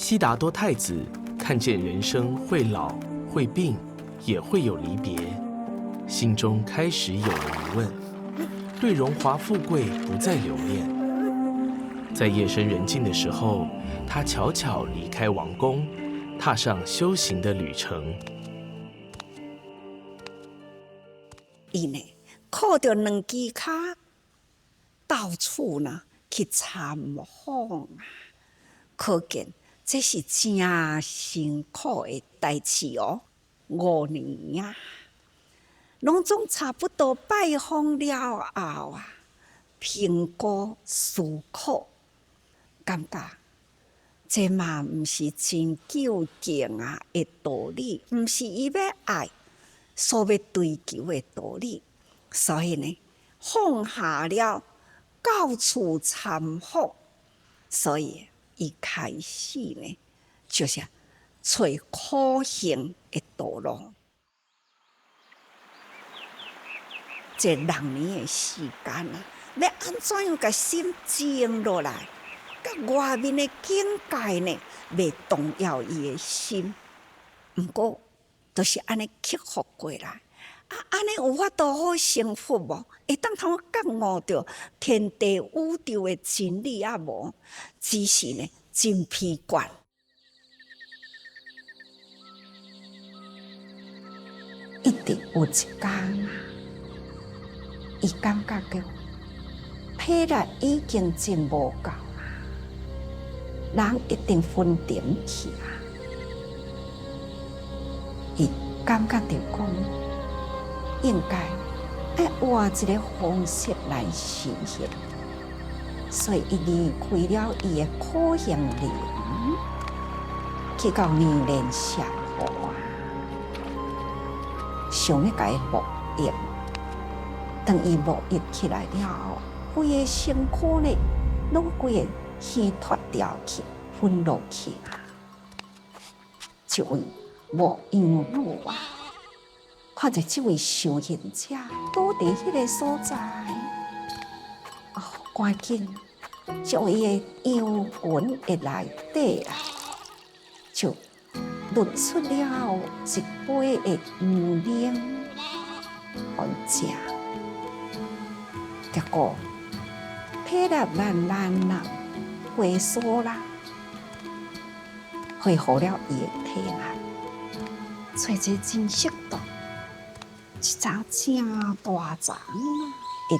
悉达多太子看见人生会老、会病，也会有离别，心中开始有了疑问，对荣华富贵不再留恋。在夜深人静的时候，他悄悄离开王宫，踏上修行的旅程。伊呢，靠着两只脚，到处呢去参访啊，可见这是真辛苦的代志哦。5年啊，拢总差不多拜访了后啊，评估思考，感觉这嘛毋是真究竟啊的道理，毋是伊要爱所要追求的道理，所以呢，放下了到处参访，所以伊开始呢，就是找可行的道路。这6年的时间啊，要安怎样甲心静落来？甲外面的境界呢，袂动摇伊的心。毋过，都是安尼克服过来。安尼有法度好幸福无？会当通觉悟着天地宇宙的真理啊无？只是呢，真疲倦。一直有一天啊，伊感觉到体力已经真无够啊，人一定昏沉去啊。伊感觉到讲，应该要换一个方式来实现，所以伊离开了伊的苦行林，去到牛莲山河啊，想要甲伊沐浴。当伊沐浴起来了后，规个身躯呢，拢规个虚脱掉去，昏落去啊！一位牧羊女啊，看着这位修行者倒伫迄个所在，赶紧从伊的羊群的内底啊，就滤出了一杯的牛奶，互伊食。结果体力慢慢啦回缩啦，恢复了伊的体力，找一个真适当、一丛真大丛的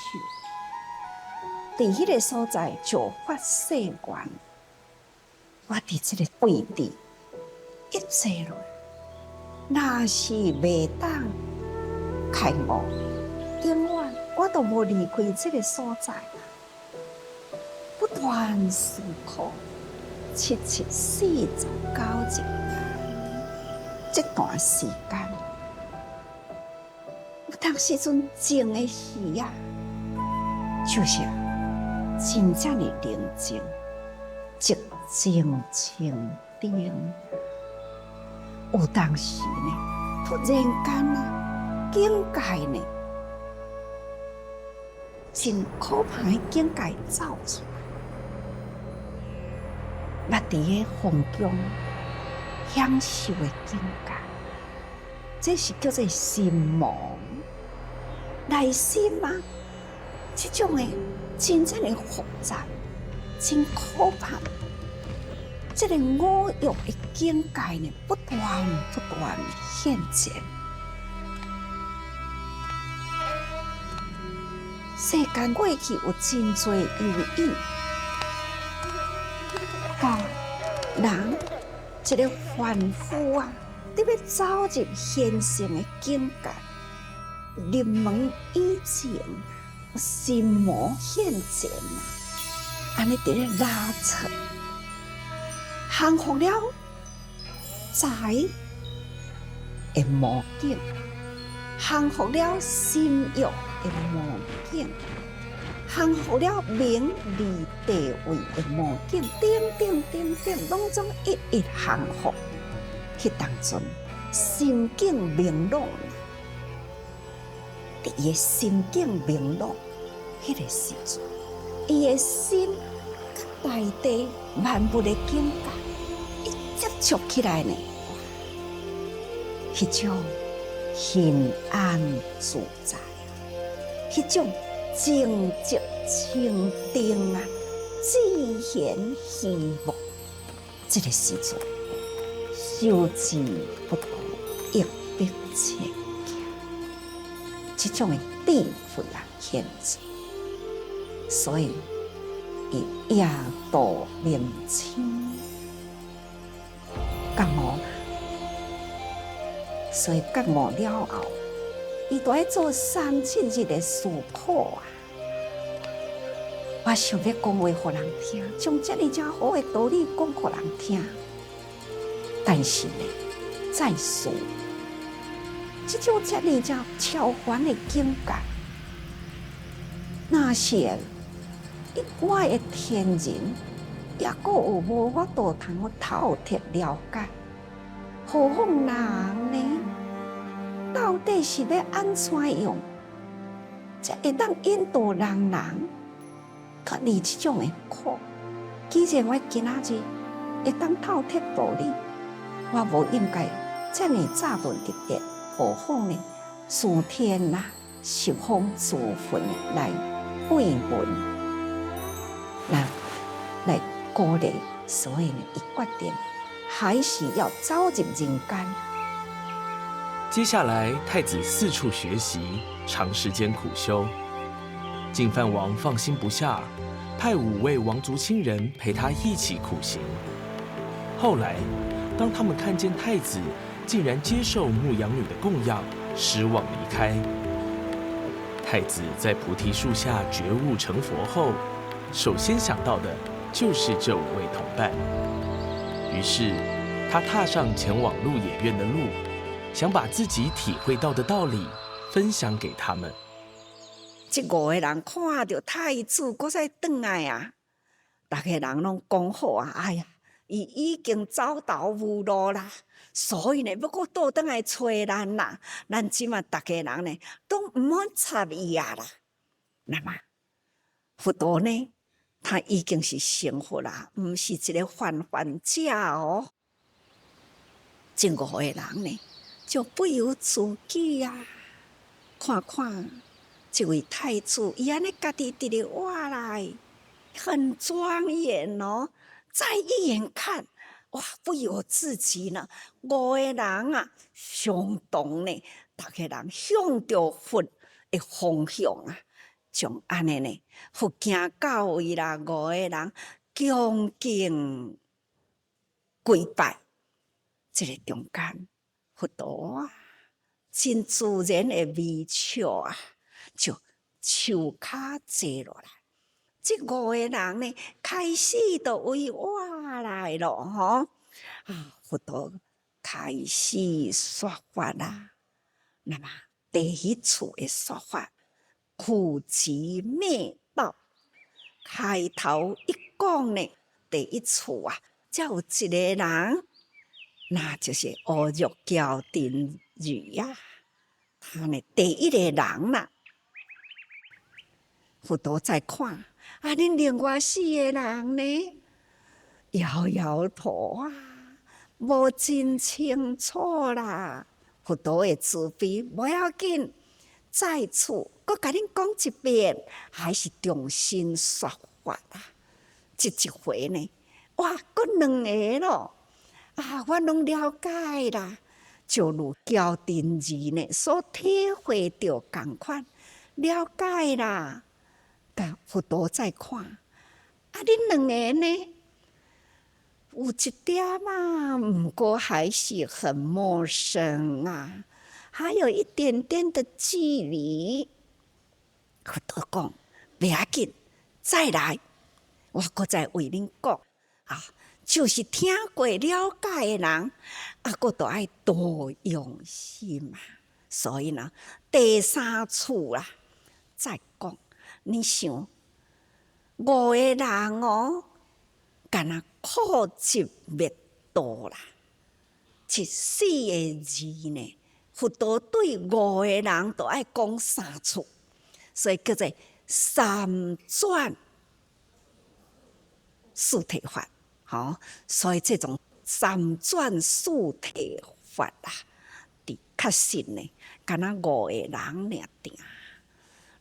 树，伫迄个所在就发誓愿，我伫这个位置一切落，若是袂当开悟，永远我都无离开这个所在，不断思考，47、49日，这段时间，有当时阵静的时啊，就是真正的宁静，寂静清定。有当时呢，突然间啊，境界呢，真可怕的境界走出来，捌伫个风中享受的境界，这是叫做心魔。内心啊，这种的真正的复杂，真可怕。这个五欲的境界呢，不断现前。世间过去有真多诱因，甲人一个凡夫啊，你要走入现成的境界，入门以前，心魔现前啊，安尼伫咧拉扯。降服了财的魔境，降服了心欲的魔境，降服了名利地位的魔境，等，拢总一一降服。迄当阵心境明朗，伫伊心境明朗，迄个时阵，伊的心甲大地万物的境界。触起来呢，迄种平安自在，迄种静寂清定啊，自显希望。这个时阵，修之不得，亦必切行。这种的智慧啊，现出，所以伊夜度念清，觉悟，所以觉悟了后，伊就爱做3-7日的思考啊。我想要讲话互人听，将这么正好的道理讲互人听，但是呢，再说，这种这么正超凡的境界，那是我的天人，也阁有无我都通透彻了解，何况人呢？到底是要安怎样，才会当引导人脱离这种的苦？既然我今仔日会当透彻道理，我无应该这么早顿入殿，何况呢？上天啊，十方诸佛来慰问，来鼓励，所以呢，伊决定还是要走入人间。接下来，太子四处学习，长时间苦修。净饭王放心不下，派5位王族亲人陪他一起苦行。后来，当他们看见太子竟然接受牧羊女的供养，失望离开。太子在菩提树下觉悟成佛后，首先想到的就是这5位同伴。于是，他踏上前往鹿野苑的路，想把自己体会到的道理分享给他们。这5个人看到太子搁再转来啊，大家人拢讲好啊，哎呀，伊已经走投无路啦，所以呢，要搁倒转来找咱啦。咱即马大家人呢，都唔好插伊啊啦。那么，佛陀呢，他已经是成佛啦，唔是一个凡者哦。这5个人呢，就不由自己啊，看看这位太子，伊安尼家己伫咧画来，很庄严哦。再一眼看，哇，不由自己呢，5个人啊，相同呢，大家人向着佛的方向啊，从安尼呢，佛行到位啦，5个人恭敬跪拜。这个中间，佛陀啊，真自然的微笑啊，就手骹坐落来。这5个人呢，开始就为我来了吼。佛陀开始说法啦。那么第一次的说法，苦集灭道。开头一讲呢，第一次啊，才有一个人。那就是阿育憍天女呀，他呢第一个人啦。佛陀在看啊，恁另外4个人呢，摇摇头啊，无真清楚啦。佛陀的慈悲不要紧，再次搁甲恁讲一遍，还是重新说法啦。这一回呢，哇，搁2个咯。我拢了解啦，就如憍天儿呢所体会到同款，了解啦。甲佛陀再看，恁2个呢，有一点啊，不过还是很陌生啊，还有一点点的距离。佛陀讲，不要紧，再来，我搁再为恁讲啊。就是听过了解的人，佫都爱多用心嘛。所以呢，第3次啦，再讲，你想5个人哦，干那苦集灭道啦，这4个字呢，佛陀对5个人都爱讲3次，所以叫做3转四谛法。所以这种三转四谛法啊，伫确实呢，敢若5个人尔定。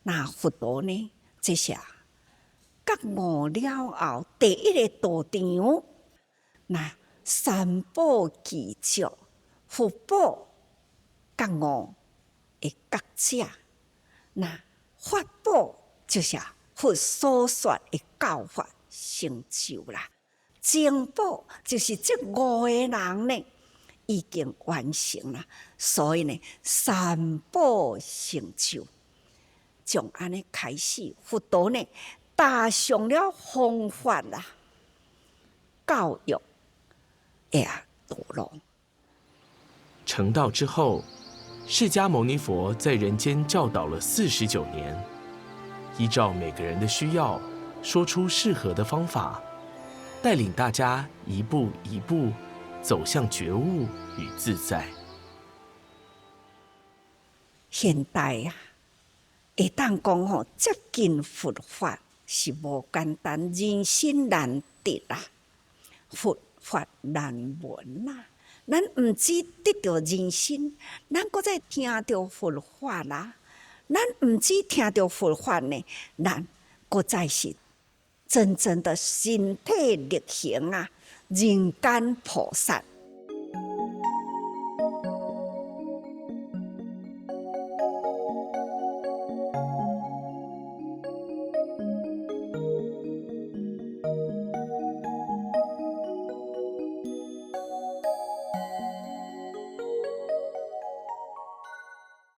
那佛陀呢，这些觉悟了后，第一个道场，那三宝具足，福报觉悟的觉者，那法宝就是佛所说的教法成就啦。正报就是这5个人呢，已经完成了，所以呢，三宝成就。从安尼开始，佛陀呢，踏上了方法啦，教育的道路。成道之后，释迦牟尼佛在人间教导了49年，依照每个人的需要，说出适合的方法，带领大家一步一步走向觉悟与自在。现代啊，会当讲吼，接近佛法是无简单，人生难得啦，佛法难闻啦。咱毋止得到人生，咱搁再听到佛法啦。咱毋止听到佛法呢，咱搁再是真正的身体力行啊，人间菩萨。